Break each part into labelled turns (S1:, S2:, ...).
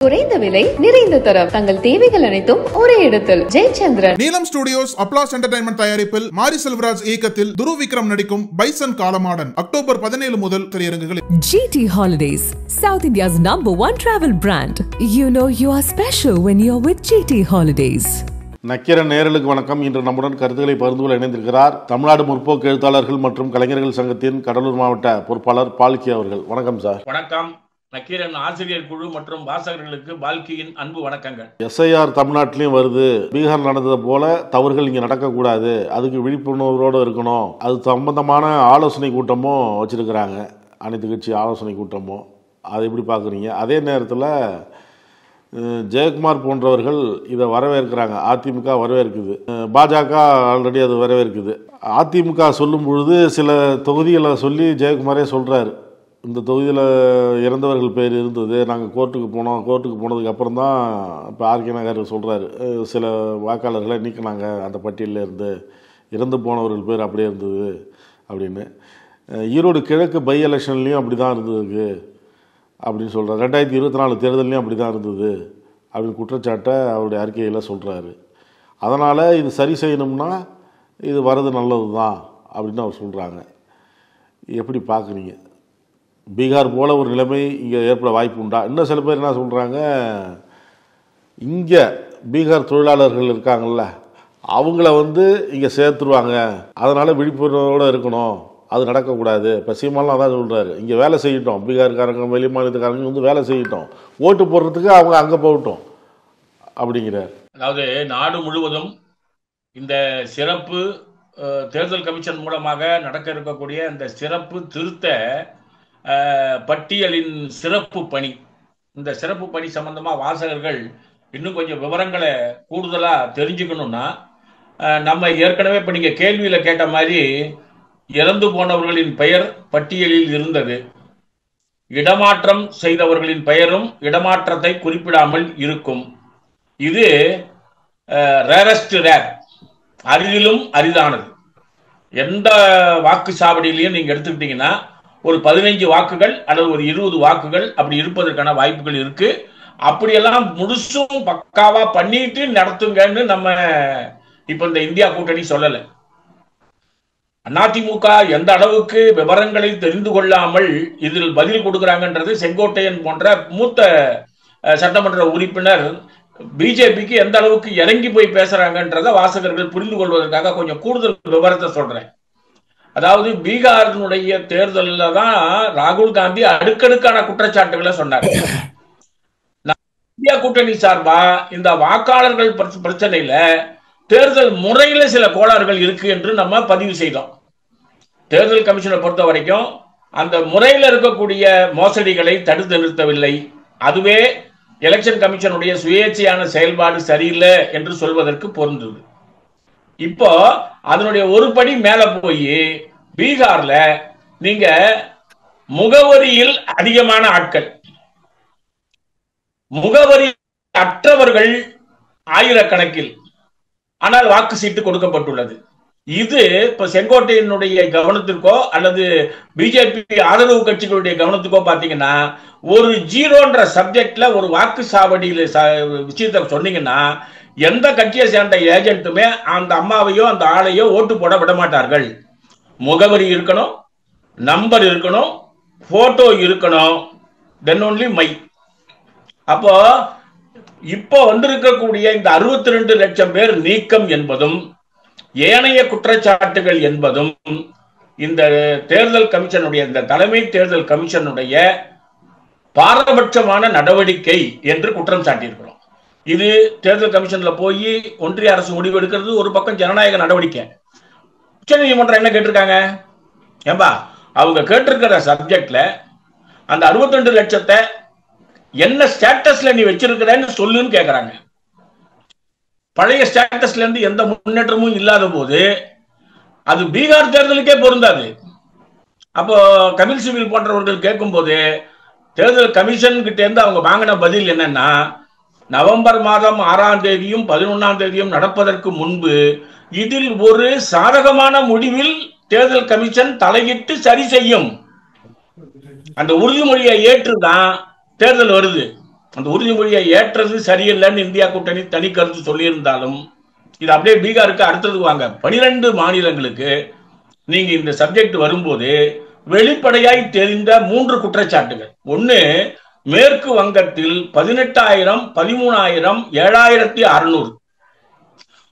S1: குறைந்த விலை நிறைந்த தரம் தங்கள் தேவைகள் அனைத்தும் ஒரே இடத்தில் ஜெயச்சந்திரன்.
S2: நீலம் ஸ்டுடியோஸ் அப்ளாஸ் என்டர்டைன்மெண்ட் தயாரிப்பில் மாரி செல்வராஜ் இயக்கத்தில் துருவ் விக்ரம் நடிக்கும் பைசன் காலமாடன் அக்டோபர் 17 முதல் திரையரங்குகளில்.
S3: GT Holidays, South India's #1 travel brand. You know you are special when you're with GT Holidays.
S4: Nakkheeran நேயர்களுக்கு வணக்கம். இன்று நம்முடன் கருத்துக்களை பகிர்ந்து கொள்ள இணைந்திருக்கிறார் தமிழ்நாடு முற்போக்கு எழுத்தாளர்கள் மற்றும் கலைஞர்கள் சங்கத்தின் கடலூர் மாவட்ட பொறுப்பாளர் பால்கி அவர்கள். வணக்கம் சார்.
S5: வணக்கம். நக்கீரன் ஆசிரியர் குழு மற்றும் வாசகர்களுக்கு பால்கியின் அன்பு வணக்கங்கள்.
S4: SIR தமிழ்நாட்டிலையும் வருது. பீகார் நடந்தது போல தவறுகள் இங்கே நடக்கக்கூடாது, அதுக்கு விழிப்புணர்வோடு இருக்கணும். அது சம்பந்தமான ஆலோசனை கூட்டமும் வச்சிருக்கிறாங்க, அனைத்து கட்சி ஆலோசனை கூட்டமும். அதை எப்படி பார்க்குறீங்க? அதே நேரத்தில் ஜெயக்குமார் போன்றவர்கள் இதை வரவேற்கிறாங்க, அதிமுக வரவேற்குது, பாஜக ஆல்ரெடி அது வரவேற்குது. அதிமுக சொல்லும் பொழுது சில தொகுதிகளை சொல்லி ஜெயக்குமாரே சொல்கிறாரு, இந்த தொகுதியில் இறந்தவர்கள் பேர் இருந்தது, நாங்கள் கோர்ட்டுக்கு போனோம், கோர்ட்டுக்கு போனதுக்கு அப்புறம் தான் இப்போ ஆர்கே நகர் சொல்கிறாரு சில வாக்காளர்களை நீக்கினாங்க அந்த பட்டியலில் இருந்து, இறந்து போனவர்கள் பேர் அப்படியே இருந்தது அப்படின்னு. ஈரோடு கிழக்கு பை எலெக்ஷன்லேயும் அப்படி தான் இருந்தது அப்படின்னு சொல்கிறார். 2024 தேர்தலையும் அப்படி தான் இருந்தது அப்படின்னு குற்றச்சாட்டை அவருடைய அறிக்கையில் சொல்கிறாரு. அதனால் இது சரி செய்யணும்னா இது வர்றது நல்லது தான் அப்படின்னு அவர் சொல்கிறாங்க. எப்படி பார்க்குறீங்க? பீகார் போல் ஒரு நிலைமை இங்கே ஏற்பட வாய்ப்பு உண்டா? இன்னும் சில பேர் என்ன சொல்கிறாங்க, இங்கே பீகார் தொழிலாளர்கள் இருக்காங்கள்ல, அவங்கள இங்கே சேர்த்துருவாங்க, அதனால் விழிப்புணர்வோடு இருக்கணும், அது நடக்கக்கூடாது. இப்போ சீமாலாம் அதான் சொல்கிறாரு, இங்கே வேலை செய்யட்டும், பீகார்காரங்க வெளி மாநிலத்துக்காரங்க வேலை செய்யட்டும், ஓட்டு போடுறதுக்கு அவங்க அங்கே போகட்டும் அப்படிங்கிறார்.
S5: அதாவது நாடு முழுவதும் இந்த சிறப்பு தேர்தல் கமிஷன் மூலமாக நடக்க இருக்கக்கூடிய இந்த சிறப்பு திருத்த பட்டியலின் சிறப்பு பணி, இந்த சிறப்பு பணி சம்பந்தமாக வாசகர்கள் இன்னும் கொஞ்சம் விவரங்களை கூடுதலாக தெரிஞ்சுக்கணும்னா, நம்ம ஏற்கனவே இப்போ நீங்கள் கேள்வியில் கேட்ட மாதிரி இறந்து போனவர்களின் பெயர் பட்டியலில் இருந்தது, இடமாற்றம் செய்தவர்களின் பெயரும் இடமாற்றத்தை குறிப்பிடாமல் இருக்கும். இது ரேரஸ்ட் ரேர், அரிதிலும் அரிதானது. எந்த வாக்குச்சாவடியிலையும் நீங்கள் எடுத்துக்கிட்டீங்கன்னா ஒரு 15 வாக்குகள் அல்லது ஒரு 20 வாக்குகள் அப்படி இருப்பதற்கான வாய்ப்புகள் இருக்கு. அப்படியெல்லாம் முழுசும் பக்காவா பண்ணிட்டு நடத்துங்கன்னு நம்ம இப்ப இந்த இந்தியா கூட்டணி சொல்லலை. அதிமுக எந்த அளவுக்கு விவரங்களை தெரிந்து கொள்ளாமல் இதில் பதில் கொடுக்கிறாங்கன்றது செங்கோட்டையன் போன்ற மூத்த சட்டமன்ற உறுப்பினர் பிஜேபிக்கு எந்த அளவுக்கு இறங்கி போய் பேசுறாங்கன்றத வாசகர்கள் புரிந்து கொள்வதற்காக கொஞ்சம் கூடுதல் விவரத்தை சொல்றேன். அதாவது பீகாரினுடைய தேர்தலில் தான் ராகுல் காந்தி அடுக்கடுக்கான குற்றச்சாட்டுகளை சொன்னார். இந்தியா கூட்டணி சார்பா இந்த வாக்காளர்கள் பிரச்சனையில தேர்தல் முறையில சில கோளாறுகள் இருக்கு என்று நம்ம பதிவு செய்தோம். தேர்தல் கமிஷனை பொறுத்த வரைக்கும் அந்த முறையில் இருக்கக்கூடிய மோசடிகளை தடுத்து நிறுத்தவில்லை. அதுவே எலெக்ஷன் கமிஷனுடைய சுயேட்சையான செயல்பாடு சரியில்லை என்று சொல்வதற்கு பொருந்தது. இப்போ அதனுடைய ஒரு படி மேல போய் பீகார்ல நீங்க முகவரியில் அதிகமான ஆட்கள், முகவரி அற்றவர்கள் ஆயிரக்கணக்கில், ஆனால் வாக்கு சீட்டு கொடுக்கப்பட்டுள்ளது. இது இப்ப செங்கோட்டையனுடைய கவனத்திற்கோ அல்லது பிஜேபி ஆதரவு கட்சிகளுடைய கவனத்துக்கோ பாத்தீங்கன்னா, ஒரு ஜீரோன்ற சப்ஜெக்ட்ல ஒரு வாக்கு சாவடியில விஷயத்தை சொன்னீங்கன்னா எந்த கட்சியை சேர்ந்த ஏஜென்ட்டுமே அந்த அம்மாவையோ அந்த ஆளையோ ஓட்டு போட விட மாட்டார்கள். முகவரி இருக்கணும், நம்பர் இருக்கணும், போட்டோ இருக்கணும், தென் ஒன்லி மை. அப்போ இப்போ வந்திருக்கக்கூடிய இந்த 62 லட்சம் பேர் நீக்கம் என்பதும் ஏனைய குற்றச்சாட்டுகள் என்பதும் இந்த தேர்தல் கமிஷனுடைய, இந்த தலைமை தேர்தல் கமிஷனுடைய பாரபட்சமான நடவடிக்கை என்று குற்றம் சாட்டியிருக்கிறோம். இது தேர்தல் கமிஷன்ல போய் ஒன்றிய அரசு முடிவு எடுக்கிறது ஒரு பக்கம் ஜனநாயக நடவடிக்கை. உச்ச நீதிமன்றம் என்ன கேட்டிருக்காங்க? ஏம்பா, அவங்க கேட்டிருக்கிற சப்ஜெக்ட்ல அந்த 62 லட்சத்தை என்ன ஸ்டேட்டஸ்ல நீ வச்சிருக்கிறன்னு சொல்லுன்னு கேட்கறாங்க. பழைய ஸ்டேட்டஸ்ல இருந்து எந்த முன்னேற்றமும் இல்லாத போது அது பீகார் தேர்தலுக்கே பொருந்தாது. அப்போ கபில் சிபில் போன்றவர்கள் கேட்கும் போது தேர்தல் கமிஷன் கிட்ட இருந்து அவங்க வாங்கின பதில் என்னன்னா, நவம்பர் மாதம் 6ஆம் தேதியும் 11ஆம் தேதியும் நடப்பதற்கு முன்பு இதில் ஒரு சாதகமான முடிவில் தேர்தல் கமிஷன் தலையிட்டு சரி செய்யும். அந்த உறுதிமொழியை ஏற்றுதான் தேர்தல் வருது. அந்த உறுதிமொழியை ஏற்றது சரியில்லைன்னு இந்தியா கூட்டணி தனி கருத்து சொல்லியிருந்தாலும் இது அப்படியே பீகாருக்கு அடுத்தது வாங்க. 12 மாநிலங்களுக்கு நீங்க இந்த சப்ஜெக்ட் வரும்போது வெளிப்படையாய் தெரிந்த 3 குற்றச்சாட்டுகள். ஒன்னு, மேற்கு வங்கத்தில் 18,000, 13,000, 7,600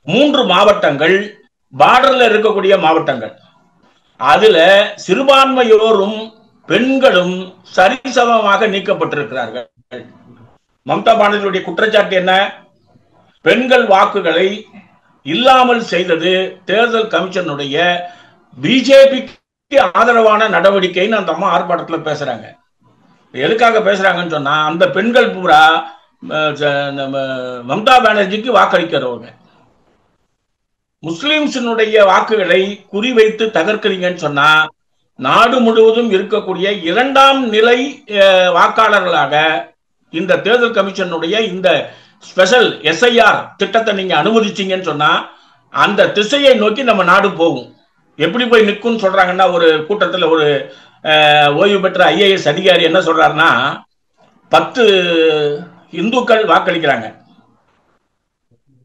S5: 3 மாவட்டங்கள் பார்டர்ல இருக்கக்கூடிய மாவட்டங்கள். அதுல சிறுபான்மையோரும் பெண்களும் சரிசமமாக நீக்கப்பட்டிருக்கிறார்கள். மம்தா பானர்ஜியுடைய குற்றச்சாட்டு என்ன? பெண்கள் வாக்குகளை இல்லாமல் செய்தது தேர்தல் கமிஷனுடைய பிஜேபிக்கு ஆதரவான நடவடிக்கைன்னு அந்த அம்மா ஆர்ப்பாட்டத்துல பேசுறாங்க. எதுக்காக பேசுறாங்கன்னு சொன்னா, அந்த பெண்கள் பூரா மம்தா பானர்ஜிக்கு வாக்களிக்கிறவங்க. முஸ்லிம்ஸினுடைய வாக்குகளை குறிவைத்து தகர்க்கிறீங்கன்னு சொன்னா, நாடு முழுவதும் இருக்கக்கூடிய 2ஆம் நிலை வாக்காளர்களாக இந்த தேர்தல் கமிஷனுடைய இந்த ஸ்பெஷல் SIR திட்டத்தை நீங்க அனுமதிச்சீங்கன்னு சொன்னா அந்த திசையை நோக்கி நம்ம நாடு போகும். எப்படி போய் நிற்கும் சொல்றாங்கன்னா, ஒரு கூட்டத்தில் ஒரு ஓய்வு பெற்ற IAS அதிகாரி என்ன சொல்றாருன்னா, 10 இந்துக்கள் வாக்களிக்கிறாங்க,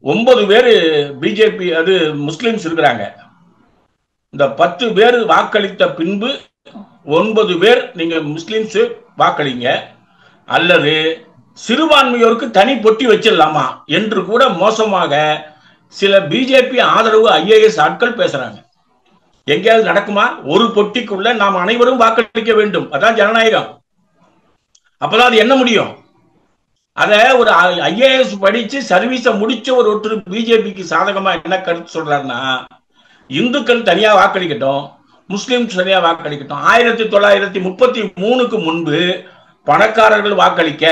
S5: 9 பேர் பிஜேபி அது முஸ்லிம்ஸ் இருக்கிறாங்க. இந்த 10 பேர் வாக்களித்த பின்பு 9 பேர் நீங்க முஸ்லிம்ஸ் வாக்களிங்க, அல்லது சிறுபான்மையோருக்கு தனி பொட்டி வச்சிடலாமா என்று கூட மோசமாக சில பிஜேபி ஆதரவு IAS ஆட்கள் பேசுறாங்க. எங்கேயாவது நடக்குமா? ஒரு பொட்டிக்குள்ள நாம் அனைவரும் வாக்களிக்க வேண்டும், அதான் ஜனநாயகம். அப்பதான் அது என்ன முடியும்? அத ஒரு IAS படிச்சு சர்வீஸ முடிச்ச ஒருத்தர் பிஜேபிக்கு சாதகமா என்ன கருத்து சொல்றாருன்னா, இந்துக்கள் தனியா வாக்களிக்கட்டும், முஸ்லிம்ஸ் தனியா வாக்களிக்கட்டும். 1933க்கு முன்பு பணக்காரர்கள் வாக்களிக்க,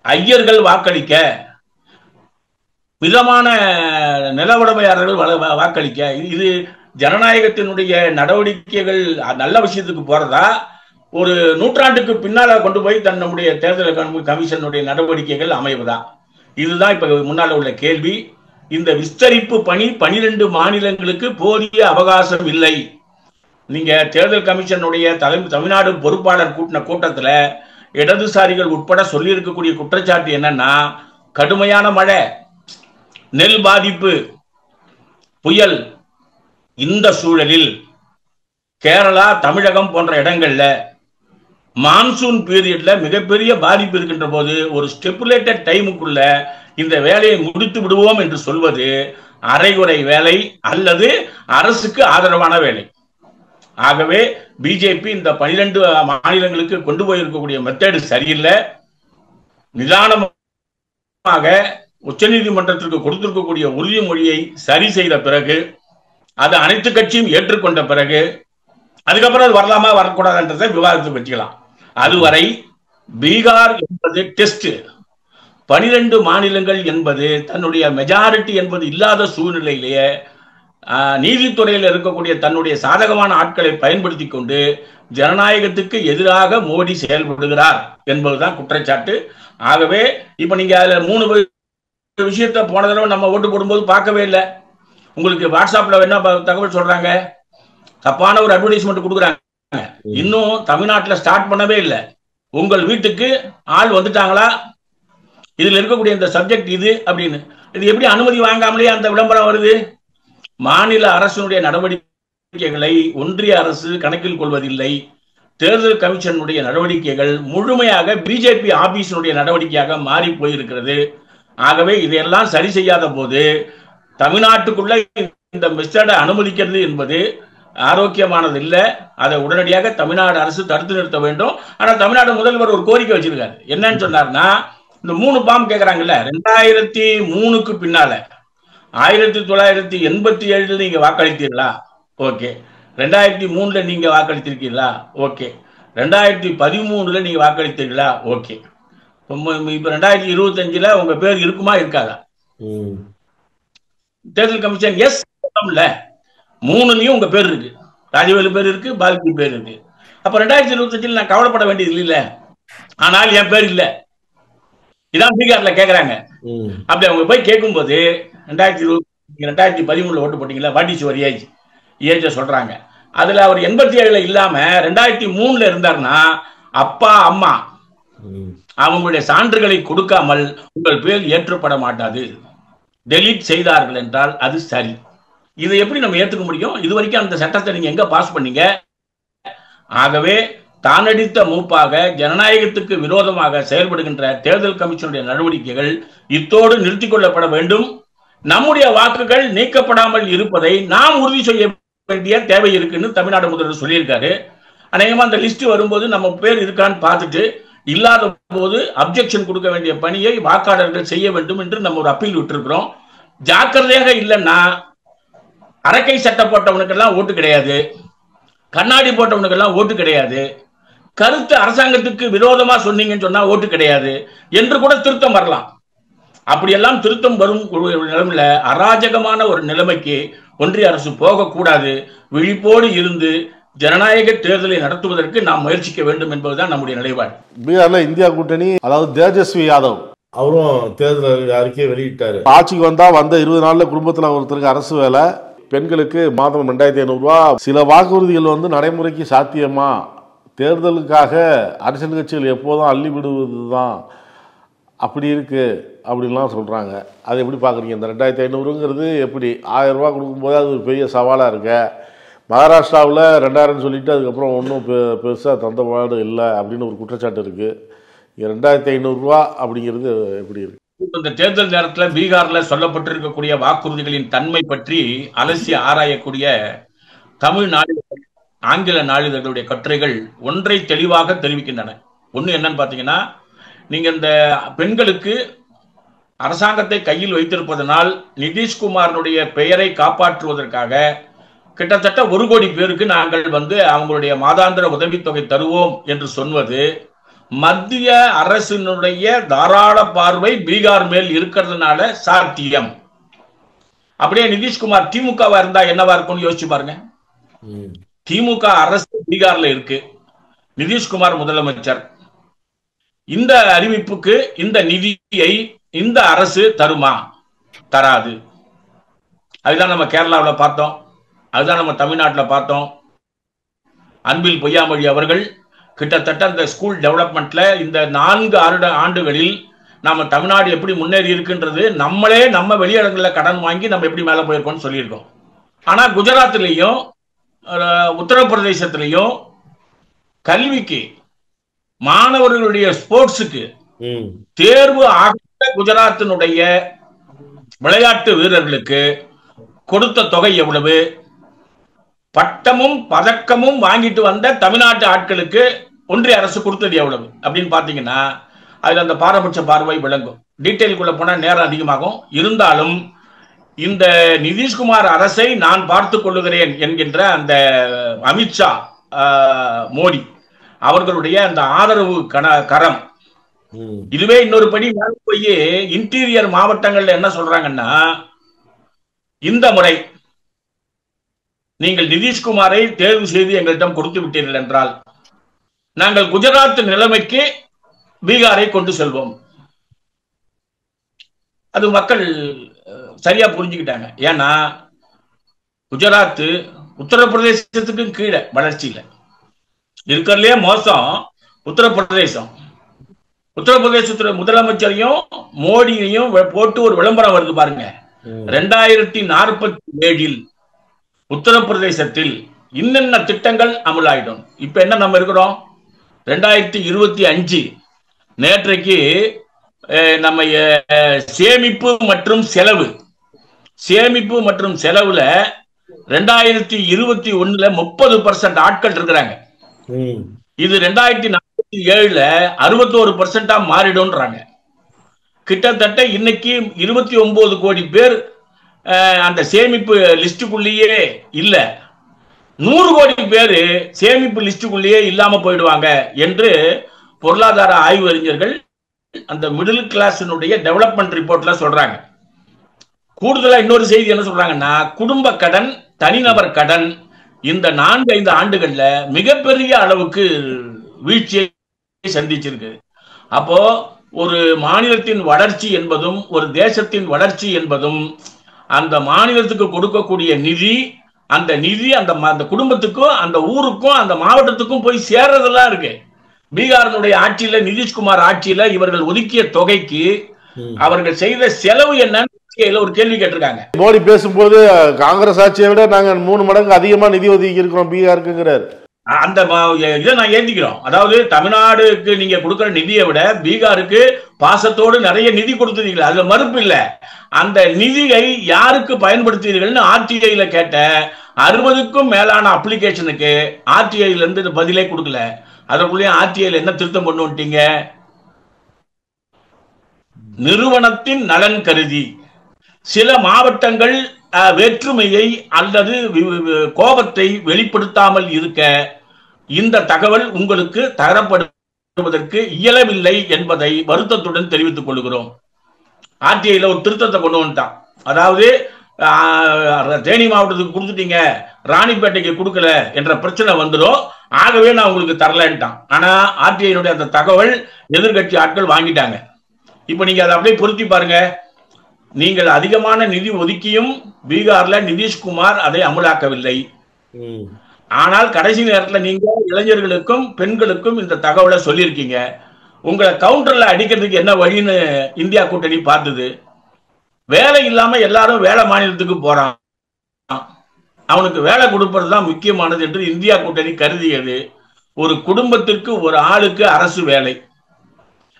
S5: ஐயர்கள் வாக்களிக்க, மிதமான நிலவுடைமையாளர்கள் வாக்களிக்க, இது ஜனநாயகத்தினுடைய நடவடிக்கைகள் நல்ல விஷயத்துக்கு போறதா, ஒரு நூற்றாண்டுக்கு பின்னால கொண்டு போய் நம்முடைய தேர்தல் கமிஷனுடைய நடவடிக்கைகள் அமைவதா? இதுதான் இப்ப முன்னால உள்ள கேள்வி. இந்த விஸ்தரிப்பு பணி 12 மாநிலங்களுக்கு போதிய அவகாசம் இல்லை. நீங்க தேர்தல் கமிஷனுடைய தமிழ்நாடு பொறுப்பாளர் கூட்டின கூட்டத்துல இடதுசாரிகள் உட்பட சொல்லி இருக்கக்கூடிய குற்றச்சாட்டு என்னன்னா, கடுமையான மழை, நெல் பாதிப்பு, புயல், இந்த சூழலில் கேரளா, தமிழகம் போன்ற இடங்கள்ல மான்சூன் பீரியட்ல மிகப்பெரிய பாதிப்பு இருக்கின்ற போது ஒரு ஸ்டெப்புலேட்டட் டைமுக்குள்ள இந்த வேலையை முடித்து விடுவோம் என்று சொல்வது அரைகுறை வேலை அல்லது அரசுக்கு ஆதரவான வேலை. ஆகவே பிஜேபி இந்த 12 மாநிலங்களுக்கு கொண்டு போயிருக்கக்கூடிய மெத்தேடு சரியில்லை. நிதானமாக உச்சநீதிமன்றத்திற்கு கொடுத்திருக்கக்கூடிய உறுதிமொழியை சரி செய்த பிறகு, அது அனைத்து கட்சியும் ஏற்றுக்கொண்ட பிறகு, அதுக்கப்புறம் அது வரலாமா வரக்கூடாதுன்றதை விவாதத்துக்கு வச்சுக்கலாம். அதுவரை பீகார் என்பது டெஸ்ட், 12 மாநிலங்கள் என்பது தன்னுடைய மெஜாரிட்டி என்பது இல்லாத சூழ்நிலையிலேயே நீதித்துறையில் இருக்கக்கூடிய தன்னுடைய சாதகமான ஆட்களை பயன்படுத்தி கொண்டு ஜனநாயகத்துக்கு எதிராக மோடி செயல்படுகிறார் என்பதுதான் குற்றச்சாட்டு. ஆகவே இப்ப நீங்க அதுல 3 விஷயத்த போன தடவை நம்ம ஓட்டு போடும்போது பார்க்கவே இல்லை. உங்களுக்கு வாட்ஸ்அப்ல என்ன தகவல் சொல்றாங்க? தப்பான ஒரு அட்வர்டைஸ்மெண்ட் கொடுக்குறாங்க. இன்னும் தமிழ்நாட்டில் ஸ்டார்ட் பண்ணவே இல்லை. உங்கள் வீட்டுக்கு ஆள் வந்துட்டாங்களா, இதுல இருக்கக்கூடிய இந்த சப்ஜெக்ட் இது அப்படின்னு. இது எப்படி அனுமதி வாங்காமலே அந்த விளம்பரம் வருது? மாநில அரசினுடைய நடவடிக்கைகளை ஒன்றிய அரசு கணக்கில் கொள்வதில்லை. தேர்தல் கமிஷனுடைய நடவடிக்கைகள் முழுமையாக பிஜேபி ஆபீஸினுடைய நடவடிக்கையாக மாறி போயிருக்கிறது. ஆகவே இதையெல்லாம் சரி செய்யாத போது தமிழ்நாட்டுக்குள்ள இந்த மெத்தடை அனுமதிக்கிறது என்பது ஆரோக்கியமானது இல்லை. அதை உடனடியாக தமிழ்நாடு அரசு தடுத்து நிறுத்த வேண்டும். ஆனா தமிழ்நாடு முதல்வர் ஒரு கோரிக்கை வச்சிருக்காரு. என்னன்னு சொன்னார்னா, இந்த 3 பாம் கேட்கறாங்கல்ல, 2003க்கு பின்னால 1987 நீங்க வாக்களித்தீர்களா? ஓகே. 2003 நீங்க வாக்களித்திருக்கீங்களா? ஓகே. 2013 நீங்க வாக்களித்தீர்களா? ஓகே. இப்ப 2025 உங்க பேர் இருக்குமா இருக்காதா? தேர்தல் கமிஷன் எஸ் இல்ல, 3லயும் உங்க பேர் இருக்கு. ராஜவேலு பேர் இருக்கு, பால்கி பேர் இருக்கு. அப்ப 2025 நான் கவலைப்பட வேண்டியது இல்ல. ஆனால் என் பேர் இல்ல. இதான் பீகார்ல கேக்குறாங்க. அப்படி அவங்க போய் கேட்கும் போது 2013 ஓட்டு போட்டீங்களா, வாட் இஸ் யுவர் ஏஜ் சொல்றாங்க. அதுல அவர் 87 இல்லாம 2003 இருந்தாருன்னா அப்பா அம்மா அவங்களுடைய சான்றுகளை கொடுக்காமல் உங்கள் பேர் ஏற்றப்பட மாட்டாது. டெலீட் செய்தார்கள் என்றால் அது சரி. இதை எப்படி நம்ம ஏற்றுக்க முடியும்? இது வரைக்கும் அந்த சட்டத்தை நீங்க எங்க பாஸ் பண்ணீங்க? ஆகவே தானடித்த மூப்பாக ஜனநாயகத்துக்கு விரோதமாக செயல்படுகின்ற தேர்தல் கமிஷனுடைய நடவடிக்கைகள் இத்தோடு நிறுத்திக் கொள்ளப்பட வேண்டும். நம்முடைய வாக்குகள் நீக்கப்படாமல் இருப்பதை நாம் உறுதி செய்ய வேண்டிய தேவை இருக்குன்னு தமிழ்நாடு முதல்வர் சொல்லியிருக்காரு. அநேகமா அந்த லிஸ்ட் வரும்போது நம்ம பேர் இருக்கான்னு பார்த்துட்டு இல்லாத போது அப்ஜெக்ஷன் கொடுக்க வேண்டிய பணியை வாக்காளர்கள் செய்ய வேண்டும் என்று நம்ம ஒரு அப்பீல் விட்டுருக்கிறோம். ஜாக்கிரதையாக இல்லைன்னா அரக்கை சட்டை போட்டவனுக்கெல்லாம் ஓட்டு கிடையாது, கண்ணாடி போட்டவனுக்கெல்லாம் ஓட்டு கிடையாது, கருத்து அரசாங்கத்துக்கு விரோதமா சொன்னீங்கன்னு சொன்னா ஓட்டு கிடையாது என்று கூட திருத்தம் வரலாம். அப்படியெல்லாம் திருத்தம் வரும் நிலைமையில அராஜகமான ஒரு நிலைமைக்கு ஒன்றிய அரசு போகக்கூடாது. விழிப்போடு இருந்து ஜனநாயக தேர்தலை நடத்துவதற்கு நாம் முயற்சிக்க வேண்டும் என்பதுதான் நம்முடைய நிலைப்பாடு.
S4: பீகார்ல இந்தியா கூட்டணி, அதாவது தேஜஸ்வி யாதவ்
S6: அவரும் தேர்தல் அறிக்கையை வெளியிட்டாரு.
S4: ஆட்சிக்கு வந்தா வந்த 20 நாள்ல குடும்பத்துல ஒருத்தருக்கு அரசு வேலை, பெண்களுக்கு மாதம் 2500 ரூபாய். சில வாக்குறுதிகள் நடைமுறைக்கு சாத்தியமா? தேர்தலுக்காக அரசியல் கட்சிகள் எப்போதும் அள்ளி விடுவதுதான் அப்படி இருக்கு அப்படின்லாம் சொல்றாங்க. அதை எப்படி பாக்குறீங்க? இந்த 2500ங்கிறது எப்படி 1000 ரூபாய் கொடுக்கும்போது அது ஒரு பெரிய சவாலா இருக்கு. மகாராஷ்டிராவில் 2000 சொல்லிட்டு அதுக்கப்புறம் ஒன்றும் பெருசாக தந்தபாடு இல்லை அப்படின்னு ஒரு குற்றச்சாட்டு இருக்கு. 2500 ரூபா அப்படிங்கிறது எப்படி இருக்கு?
S5: இந்த தேர்தல் நேரத்தில் பீகார்ல சொல்லப்பட்டிருக்கக்கூடிய வாக்குறுதிகளின் தன்மை பற்றி அலசி ஆராயக்கூடிய தமிழ் நாளிதழ், ஆங்கில நாளிதழ்களுடைய கட்டுரைகள் ஒன்றை தெளிவாக தெரிவிக்கின்றன. ஒன்று என்னன்னு பார்த்தீங்கன்னா, நீங்க இந்த பெண்களுக்கு அரசாங்கத்தை கையில் வைத்திருப்பதனால் நிதிஷ்குமாரனுடைய பெயரை காப்பாற்றுவதற்காக கிட்டத்தட்ட 1 கோடி பேருக்கு நாங்கள் அவங்களுடைய மாதாந்திர உதவித்தொகை தருவோம் என்று சொல்வது மத்திய அரசினுடைய தாராள பார்வை பீகார் மேல் இருக்கிறதுனால சாத்தியம். அப்படியே நிதிஷ்குமார் திமுகவா இருந்தா என்னவா இருக்கும்னு யோசிச்சு பாருங்க. திமுக அரசு பீகார்ல இருக்கு, நிதிஷ்குமார் முதலமைச்சர். இந்த அறிவிப்புக்கு இந்த நிதியை இந்த அரசு தருமா? தராது. அதுதான் நம்ம கேரளாவில் பார்த்தோம், அதுதான் நம்ம தமிழ்நாட்டில் பார்த்தோம். அன்பில் பொய்யாமொழி அவர்கள் கிட்டத்தட்ட இந்த ஸ்கூல் டெவலப்மெண்ட்ல இந்த 4 ஆண்டுகளில் நாம தமிழ்நாடு எப்படி முன்னேறி இருக்குன்றது நம்மளே நம்ம வெளியிடங்களில் கடன் வாங்கி நம்ம எப்படி மேல போயிருக்கோம்னு சொல்லியிருக்கோம். ஆனா குஜராத்லயும் உத்தரப்பிரதேசத்திலையும் கல்விக்கு, மாணவர்களுடைய ஸ்போர்ட்ஸுக்கு தேர்வு ஆகிய குஜராத்தினுடைய விளையாட்டு வீரர்களுக்கு கொடுத்த தொகை எவ்வளவு? பட்டமும் பதக்கமும் வாங்கிட்டு வந்த தமிழ்நாட்டு ஆட்களுக்கு ஒன்றிய அரசு கொடுத்தது எவ்வளவு அப்படின்னு பாத்தீங்கன்னா அதுல அந்த பாரபட்ச பார்வை விளங்கும். டீட்டெயிலுக்குள்ள போனா நேரம் அதிகமாகும். இருந்தாலும் இந்த நிதிஷ்குமார் அரசை நான் பார்த்து கொள்ளுகிறேன் என்கின்ற அந்த அமித்ஷா மோடி அவர்களுடைய அந்த ஆதரவு கரம், இதுவே இன்னொரு படி மேல போய் இன்டீரியர் மாவட்டங்கள்ல என்ன சொல்றாங்கன்னா, இந்த முறை நீங்கள் நிதிஷ்குமாரை தேர்வு செய்து எங்களிடம் கொடுத்து விட்டீர்கள் என்றால் நாங்கள் குஜராத் நிலைமைக்கு பீகாரை கொண்டு செல்வோம். அது மக்கள் சரியா புரிஞ்சுக்கிட்டாங்க. ஏன்னா குஜராத் உத்தரப்பிரதேசத்துக்கும் கீழே வளர்ச்சியில இருக்கிறதுலே மோசம் உத்தரப்பிரதேசம். உத்தரப்பிரதேசத்துல முதலமைச்சரையும் மோடியையும் போட்டு ஒரு விளம்பரம் வருது பாருங்க. 2047 உத்தரப்பிரதேசத்தில் இன்னென்ன திட்டங்கள் அமலாயிடும். இப்ப என்ன நம்ம இருக்கிறோம்? 2025. நேற்றைக்கு நம்ம சேமிப்பு மற்றும் செலவுல 2021 30% ஆட்கள் இருக்கிறாங்க. இது 2047 61% மாறிடும்ன்றாங்க. கிட்டத்தட்ட இன்னைக்கு 29 கோடி பேர் அந்த சேமிப்பு லிஸ்டுக்குள்ளேயே இல்ல. 100 கோடி பேரு சேமிப்பு லிஸ்டுக்குள்ளேயே இல்லாம போயிடுவாங்க என்று பொருளாதார ஆய்வு அறிஞர்கள் அந்த மிடில் கிளாஸினுடைய டெவலப்மெண்ட் ரிப்போர்ட்ல சொல்றாங்க. கூடுதலா இன்னொரு செய்தி என்ன சொல்றாங்கன்னா, குடும்ப கடன், தனிநபர் கடன் இந்த 4-5 ஆண்டுகள்ல மிகப்பெரிய அளவுக்கு வீழ்ச்சியை சந்திச்சிருக்கு. அப்போ ஒரு மாநிலத்தின் வளர்ச்சி என்பதும் ஒரு தேசத்தின் வளர்ச்சி என்பதும் அந்த மாநிலத்துக்கு கொடுக்கக்கூடிய நிதி, அந்த நிதி அந்த குடும்பத்துக்கும் அந்த ஊருக்கும் அந்த மாவட்டத்துக்கும் போய் சேர்றதெல்லாம் இருக்கு. பீகாரினுடைய ஆட்சியில, நிதிஷ்குமார் ஆட்சியில இவர்கள் ஒதுக்கிய தொகைக்கு அவர்கள் செய்த செலவு என்னன்னு ஒரு கேள்வி கேட்டிருக்காங்க.
S4: மோடி பேசும்போது காங்கிரஸ் ஆட்சியை விட நாங்க 3 மடங்கு அதிகமா நிதி ஒதுக்கி இருக்கிறோம் பீகாருக்குங்கிறார்.
S5: அந்த இதை நான் ஏந்திக்கிறோம். அதாவது தமிழ்நாடுக்கு நீங்க கொடுக்கிற நிதியை விட பீகாருக்கு பாசத்தோடு நிறைய நிதி கொடுத்தீங்களா, அதுல மறுப்பு இல்ல. அந்த நிதியை யாருக்கு பயன்படுத்துவீர்கள்னு ஆர்டிஐல கேட்ட 60க்கும் மேலான அப்ளிகேஷனுக்கு ஆர்டிஐல இருந்து பதிலே கொடுக்கல. அதற்குள்ளேயே ஆர்டிஐல என்ன திருத்தம் கொண்டு வந்துட்டீங்க? நிறுவனத்தின் நலன் கருதி சில மாவட்டங்கள் வேற்றுமையை அல்லது கோபத்தை வெளிப்படுத்தாமல் இருக்க இந்த தகவல் உங்களுக்கு தரப்படுவதற்கு இயலவில்லை என்பதை வருத்தத்துடன் தெரிவித்துக் கொள்கிறோம். ஆர்டிஐல ஒரு திருத்தத்தை கொண்டு வந்துட்டான். அதாவது தேனி மாவட்டத்துக்கு கொடுத்துட்டீங்க, ராணிப்பேட்டைக்கு கொடுக்கல என்ற பிரச்சனை வந்துடும், ஆகவே நான் உங்களுக்கு தரலன்ட்டான். ஆனா ஆர்டிஐனுடைய அந்த தகவல் எதிர்கட்சி ஆட்கள் வாங்கிட்டாங்க. இப்ப நீங்க அதை அப்படியே பொருத்தி பாருங்க. நீங்கள் அதிகமான நிதி ஒதுக்கியும் பீகார்ல நிதிஷ்குமார் அதை அமலாக்கவில்லை. ஆனால் கடைசி நேரத்தில் நீங்க இளைஞர்களுக்கும் பெண்களுக்கும் இந்த தகவலை சொல்லியிருக்கீங்க. உங்களை கவுண்டர்ல அடிக்கிறதுக்கு என்ன வழின்னு இந்தியா கூட்டணி பார்த்தது. வேலை இல்லாம எல்லாரும் வேலை மாநிலத்துக்கு போறான், அவனுக்கு வேலை கொடுப்பதுதான் முக்கியமானது என்று இந்தியா கூட்டணி கருதியது. ஒரு குடும்பத்திற்கு ஒரு ஆளுக்கு அரசு வேலை.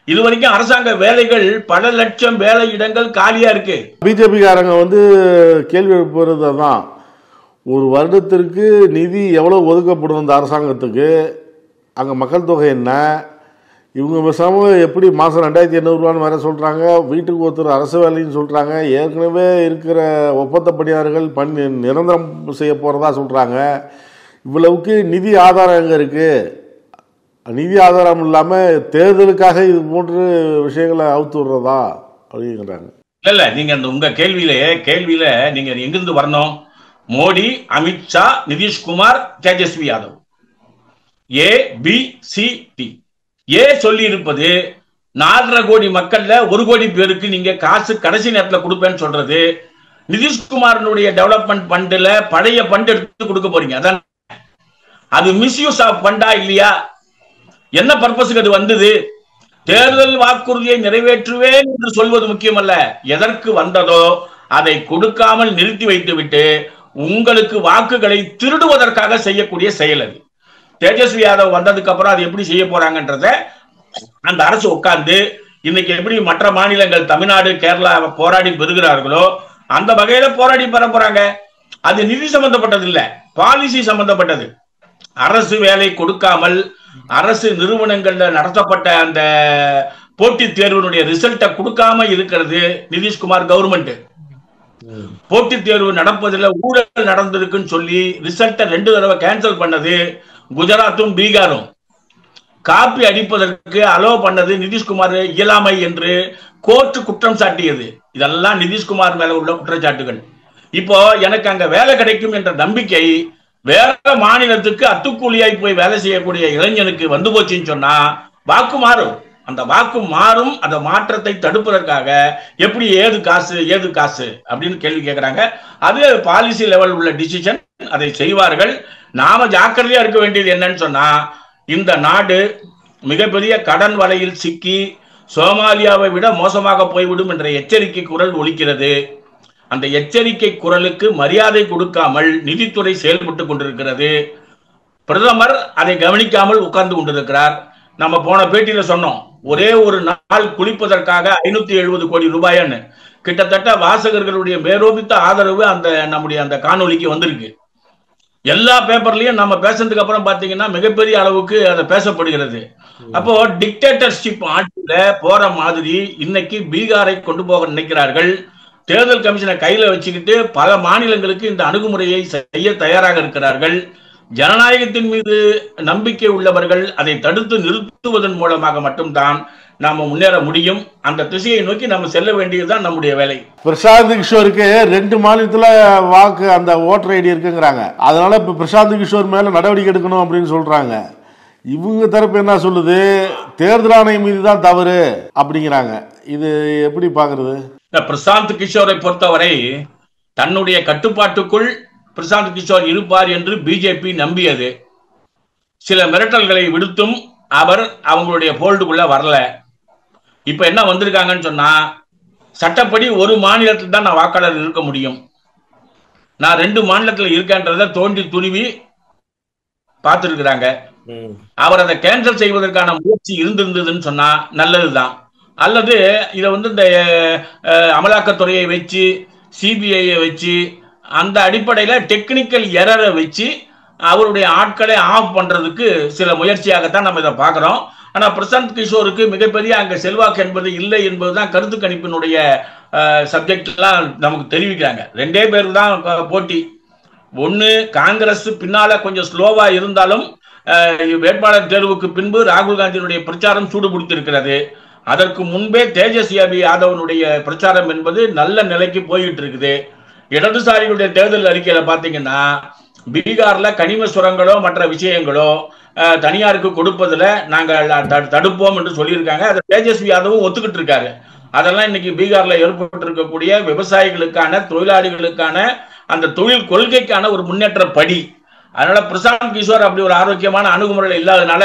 S5: இதுவரைக்கும் அரசாங்க வேலைகள் பல லட்சம் வேலை இடங்கள் காலியா இருக்கு.
S4: பிஜேபி காரங்க கேள்வி எழுப்புறது தான், ஒரு வருடத்திற்கு நிதி எவ்வளவு ஒதுக்கப்படும் இந்த அரசாங்கத்துக்கு, அங்க மக்கள் தொகை என்ன, இவங்க பேசாம எப்படி மாசம் 2800 ரூபான்னு வேற சொல்றாங்க, வீட்டுக்கு ஒருத்தர் அரசு வேலைன்னு சொல்றாங்க, ஏற்கனவே இருக்கிற ஒப்பந்த பணியாளர்கள் நிரந்தரம் செய்ய போறதா சொல்றாங்க. இவ்வளவுக்கு நிதி ஆதாரம் எங்க இருக்கு? நிதி ஆதாரம் இல்லாம தேர்தலுக்காக இது போன்ற விஷயங்களை அவுத்து விடுறதா அப்படிங்கிறாங்க.
S5: இல்ல நீங்க அந்த உங்க கேள்வியில நீங்க எங்கிருந்து வரணும்? மோடி, அமித்ஷா, நிதிஷ்குமார், தேஜஸ்வி யாதவ், ABCD. சொல்லி இருப்பது 4.5 கோடி மக்கள்ல 1 கோடி பேருக்கு நீங்க காசு கடைசி நேரத்தில் கொடுப்பேன்னு சொல்றது. நிதிஷ்குமாரனுடைய டெவலப்மெண்ட் ஃபண்ட்ல பழைய ஃபண்ட் எடுத்து கொடுக்க போறீங்க. அதான் அது மிஸ்யூஸ் ஆஃப் ஃபண்டா இல்லையா? என்ன பர்பஸுக்கு அது வந்தது? தேர்தல் வாக்குறுதியை நிறைவேற்றுவேன் என்று சொல்வது முக்கியமல்ல, எதற்கு வந்ததோ அதை கொடுக்காமல் நிறுத்தி வைத்துவிட்டு உங்களுக்கு வாக்குகளை திருடுவதற்காக செய்யக்கூடிய செயல் அது. தேஜஸ்வி யாதவ் வந்ததுக்கு அப்புறம் அது எப்படி செய்ய போறாங்கன்றத அந்த அரசு உட்கார்ந்து இன்னைக்கு எப்படி மற்ற மாநிலங்கள் தமிழ்நாடு, கேரளா போராடி பெறுகிறார்களோ அந்த வகையில போராடி பெற போறாங்க. அது நிதி சம்பந்தப்பட்டது இல்ல, பாலிசி சம்பந்தப்பட்டது. அரசு வேலை கொடுக்காமல் அரசு நிறுவனங்கள்ல நடத்தப்பட்ட அந்த போட்டித் தேர்வினுடைய ரிசல்ட்டை கொடுக்காம இருக்கிறது நிதிஷ்குமார் கவர்மெண்ட். போட்டித் தேர்வு நடப்பதில் ஊழல் நடந்திருக்குன்னு சொல்லி ரிசல்ட்டை 2 தடவை கேன்சல் பண்ணது குஜராத்தும் பீகாரும். காப்பி அடிப்பதற்கு அலோ பண்ணது நிதிஷ்குமார் இயலாமை என்று கோர்ட் குற்றம் சாட்டியது. இதெல்லாம் நிதிஷ்குமார் மேல உள்ள குற்றச்சாட்டுகள். இப்போ எனக்கு அங்க வேலை கிடைக்கும் என்ற நம்பிக்கை வேற மாநிலத்துக்கு அத்துக்கூலியாய் போய் வேலை செய்யக்கூடிய இளைஞனுக்கு வந்து போச்சுன்னு சொன்னா வாக்கு மாறும். அந்த வாக்கு மாறும். அந்த மாற்றத்தை தடுப்பதற்காக எப்படி ஏது காசு அப்படின்னு கேள்வி கேட்கிறாங்க. அது பாலிசி லெவல் உள்ள டிசிஷன், அதை செய்வார்கள். நாம ஜாக்கிரதையா இருக்க வேண்டியது என்னன்னு சொன்னா, இந்த நாடு மிகப்பெரிய கடன் வலையில் சிக்கி சோமாலியாவை விட மோசமாக போய்விடும் என்ற எச்சரிக்கை குரல் ஒலிக்கிறது. அந்த எச்சரிக்கை குரலுக்கு மரியாதை கொடுக்காமல் நிதித்துறை செயல்பட்டு கொண்டிருக்கிறது. பிரதமர் அதை கவனிக்காமல் உட்கார்ந்து கொண்டிருக்கிறார். நம்ம போன பேட்டியில சொன்னோம், ஒரே ஒரு நாள் குளிப்பதற்காக 570 கோடி ரூபாய்ன்னு கிட்டத்தட்ட வாசகர்களுடைய மேலோபித்த ஆதரவு அந்த நம்முடைய அந்த காணொலிக்கு வந்திருக்கு. எல்லா பேப்பர்லயும் நம்ம பேசுறதுக்கு அப்புறம் பாத்தீங்கன்னா மிகப்பெரிய அளவுக்கு அதை பேசப்படுகிறது. அப்போ டிக்டேட்டர்ஷிப் ஆட்சியில போற மாதிரி இன்னைக்கு பீகாரை கொண்டு போக நினைக்கிறார்கள். தேர்தல் கமிஷனை கையில வச்சுக்கிட்டு பல மாநிலங்களுக்கு இந்த அணுகுமுறையை செய்ய தயாராக இருக்கிறார்கள். ஜனநாயகத்தின் மீது நம்பிக்கை உள்ளவர்கள் அதை தடுத்து நிறுத்துவதன் மூலமாக மட்டும்தான் நாம முன்னேற முடியும். அந்த திசையை நோக்கி நம்ம செல்ல வேண்டியதுதான் நம்முடைய வேலை.
S4: பிரசாந்த் கிஷோருக்கு 2 மாநிலத்துல வாக்கு அந்த ஓட்டர் ஐடி இருக்குங்கிறாங்க. அதனால இப்ப பிரசாந்த் கிஷோர் மேல நடவடிக்கை எடுக்கணும் அப்படின்னு சொல்றாங்க. இவங்க தரப்பு என்ன சொல்லுது, தேர்தல் ஆணையம் மீது தான் தவறு அப்படிங்கிறாங்க. இது எப்படி பாக்குறது?
S5: பிரசாந்த் கிஷோரை பொறுத்தவரை தன்னுடைய கட்டுப்பாட்டுக்குள் பிரசாந்த் கிஷோர் இருப்பார் என்று பிஜேபி நம்பியது. சில மிரட்டல்களை விடுத்தும் அவர் அவங்களுடைய போல்டுக்குள்ள வரல. இப்ப என்ன வந்திருக்காங்கன்னு சொன்னா, சட்டப்படி ஒரு மாநிலத்தில் தான் நான் வாக்காளர் இருக்க முடியும், நான் 2 மாநிலத்தில் இருக்கேன்றத தோண்டி துருவி பார்த்திருக்கிறாங்க. அவர் அதை கேன்சல் செய்வதற்கான முயற்சி இருந்திருந்ததுன்னு சொன்னா நல்லதுதான். அல்லது இதை இந்த அமலாக்கத்துறையை வச்சு சிபிஐயை வச்சு அந்த அடிப்படையில டெக்னிக்கல் எரரை வச்சு அவருடைய ஆட்களை ஆஃப் பண்றதுக்கு சில முயற்சியாகத்தான் நம்ம இதை பார்க்கிறோம். ஆனா பிரசாந்த் கிஷோருக்கு மிகப்பெரிய அங்க செல்வாக்கு என்பது இல்லை என்பதுதான் கருத்து கணிப்பினுடைய சப்ஜெக்ட் எல்லாம் நமக்கு தெரிவிக்கிறாங்க. 2 பேர் தான் போட்டி. ஒன்னு, காங்கிரஸ் பின்னால கொஞ்சம் ஸ்லோவா இருந்தாலும் வேட்பாளர் தேர்வுக்கு பின்பு ராகுல் காந்தியினுடைய பிரச்சாரம் சூடு பிடித்திருக்கிறது. அதற்கு முன்பே தேஜஸ்வி யாதவனுடைய பிரச்சாரம் என்பது நல்ல நிலைக்கு போயிட்டு இருக்குது. இடதுசாரிகளுடைய தேர்தல் அறிக்கையில பாத்தீங்கன்னா பீகார்ல கனிம சுரங்களோ மற்ற விஷயங்களோ தனியாருக்கு கொடுப்பதில் நாங்கள் தடுப்போம் என்று சொல்லியிருக்காங்க. அதை தேஜஸ்வி யாதவும் ஒத்துக்கிட்டு இருக்காரு. அதெல்லாம் இன்னைக்கு பீகார்ல ஏற்பட்டிருக்கக்கூடிய விவசாயிகளுக்கான தொழிலாளிகளுக்கான அந்த தொழில் கொள்கைக்கான ஒரு முன்னேற்ற படி. அதனால பிரசாந்த் கிஷோர் அப்படி ஒரு ஆரோக்கியமான அணுகுமுறையில் இல்லாதனால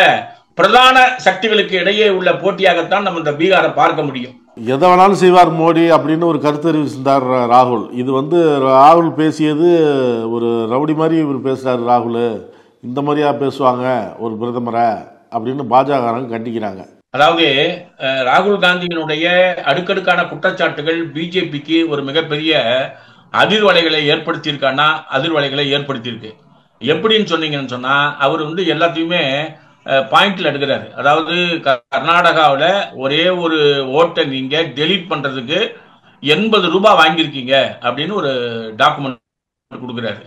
S5: பிரதான சக்திகளுக்கு இடையே உள்ள போட்டியாகத்தான் நம்ம இந்த பீகாரை பார்க்க முடியும்.
S4: எதை வேணாலும் செய்வார் மோடி அப்படின்னு ஒரு கருத்து தெரிவிச்சிருந்தார் ராகுல். இது ராகுல் பேசியது ஒரு ரவுடி மாதிரி இவர் பேசுறாரு. ராகுல் இந்த மாதிரியா பேசுவாங்க ஒரு பிரதமரை அப்படின்னு பாஜக கண்டிக்கிறாங்க.
S5: அதாவது ராகுல் காந்தியினுடைய அடுக்கடுக்கான குற்றச்சாட்டுகள் பிஜேபிக்கு ஒரு மிகப்பெரிய அதிர்வலைகளை ஏற்படுத்தியிருக்கான்னா அதிர்வலைகளை ஏற்படுத்தியிருக்கு. எப்படின்னு சொன்னீங்கன்னு சொன்னா, அவர் எல்லாத்தையுமே பாயிண்ட்ல எடுக்கிறாரு. அதாவது கர்நாடகாவில் ஒரே ஒரு ஓட்டை நீங்க டெலீட் பண்றதுக்கு 80 ரூபாய் வாங்கியிருக்கீங்க அப்படின்னு ஒரு டாக்குமெண்ட் கொடுக்குறாரு.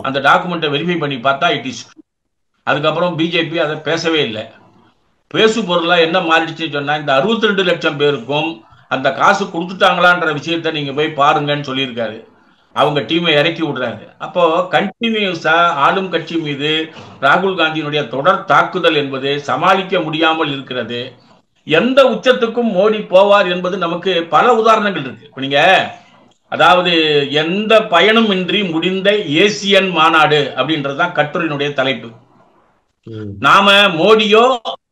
S5: அந்த டாக்குமெண்ட்டை வெரிஃபை பண்ணி பார்த்தா இட் இஸ். அதுக்கப்புறம் பிஜேபி அதை பேசவே இல்லை. பேசு பொருளா என்ன மாறிடுச்சு சொன்னா, இந்த 62 லட்சம் பேருக்கும் அந்த காசு கொடுத்துட்டாங்களான்ற விஷயத்த நீங்க போய் பாருங்கன்னு சொல்லியிருக்காரு. அவங்க டீமை இறக்கி விடுறாரு. அப்போ கண்டினியூஸா ஆளும் கட்சி மீது ராகுல் காந்தியினுடைய தொடர் தாக்குதல் என்பது சமாளிக்க முடியாமல் இருக்கிறது. எந்த உச்சத்துக்கும் மோடி போவார் என்பது நமக்கு பல உதாரணங்கள் இருக்கு. இப்ப நீங்க அதாவது எந்த பயனும் இன்றி முடிந்த ஏசியன் மாநாடு அப்படின்றதுதான் கட்டுரையினுடைய தலைப்பு. நாம மோடியோ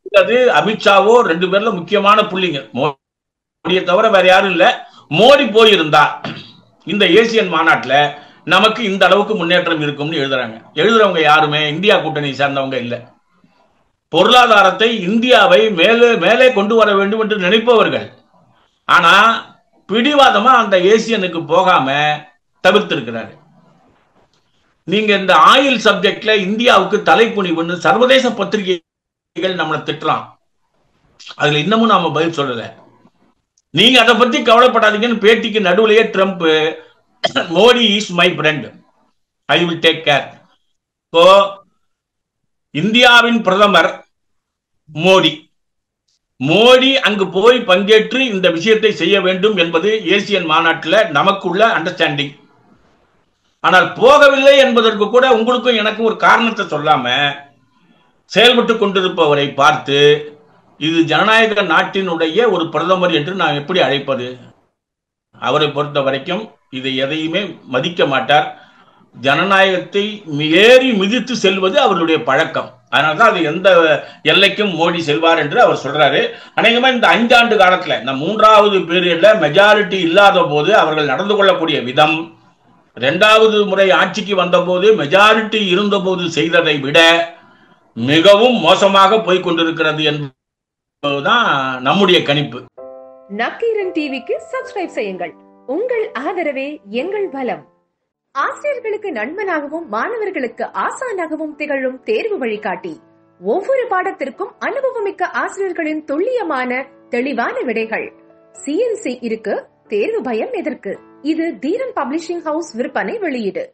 S5: அல்லது அமித்ஷாவோ 2 பேர்ல முக்கியமான புள்ளிங்க. மோடியை தவிர வேற யாரும் இல்ல. மோடி போயிருந்தா இந்த ஏசியன் மாநாட்டுல நமக்கு இந்த அளவுக்கு முன்னேற்றம் இருக்கும்னு எழுதுறாங்க. எழுதுறவங்க யாருமே இந்தியா கூட்டணி சேர்ந்தவங்க இல்ல. பொருளாதாரத்தை இந்தியாவை மேலே மேலே கொண்டு வர வேண்டும் என்று நினைப்பவர்கள். ஆனா பிடிவாதமா அந்த ஏசியனுக்கு போகாம தவிர்த்திருக்கிறாரு. நீங்க இந்த ஆயில் சப்ஜெக்ட்ல இந்தியாவுக்கு தலைக்குனிவுன்னு சர்வதேச பத்திரிகைகள் நம்மளை திட்டுறான். அதுல இன்னமும் நாம பதில் சொல்லல. நீங்க அதை பத்தி கவலைப்படாதீங்கன்னு பேட்டிக்கு நடுவுலயே Trump, Modi is my friend, I will take care. இப்போ இந்தியாவின் பிரதமர் மோடி அங்கு போய் பங்கேற்று இந்த விஷயத்தை செய்ய வேண்டும் என்பது ஏசியன் மாநாட்டில் நமக்குள்ள அண்டர்ஸ்டாண்டிங். ஆனால் போகவில்லை என்பதற்கு கூட உங்களுக்கும் எனக்கும் ஒரு காரணத்தை சொல்லாம செயல்பட்டு கொண்டிருப்பவரை பார்த்து இது ஜனநாயக நாட்டினுடைய ஒரு பிரதமர் என்று நான் எப்படி அழைப்பது? அவரை பொறுத்த வரைக்கும் இதை எதையுமே மதிக்க மாட்டார். ஜனநாயகத்தை ஏறி மிதித்து செல்வது அவர்களுடைய பழக்கம். அதனால்தான் அது எந்த எல்லைக்கும் மோடி செல்வார் என்று அவர் சொல்றாரு. அநேகமா இந்த 5 ஆண்டு காலத்துல இந்த 3வது பீரியட்ல மெஜாரிட்டி இல்லாத போது அவர்கள் நடந்து கொள்ளக்கூடிய விதம், 2வது முறை ஆட்சிக்கு வந்த போது மெஜாரிட்டி இருந்த போது செய்ததை விட மிகவும் மோசமாக போய்கொண்டிருக்கிறது என்பதுதான் நம்முடைய கணிப்பு.
S7: நக்கீரன் டிவிக்கு சப்ஸ்கிரைப் செய்யுங்கள். உங்கள் ஆதரவே எங்கள் பலம். ஆசிரியர்களுக்கு நண்பனாகவும் மாணவர்களுக்கு ஆசானாகவும் திகழும் தேர்வு வழிகாட்டி. ஒவ்வொரு பாடத்திற்கும் அனுபவமிக்க ஆசிரியர்களின் துல்லியமான தெளிவான விடைகள். CNC இருக்கு, தேர்வு பயம் எதற்கு? இது தீரன் பப்ளிஷிங் ஹவுஸ் விற்பனை வெளியீடு.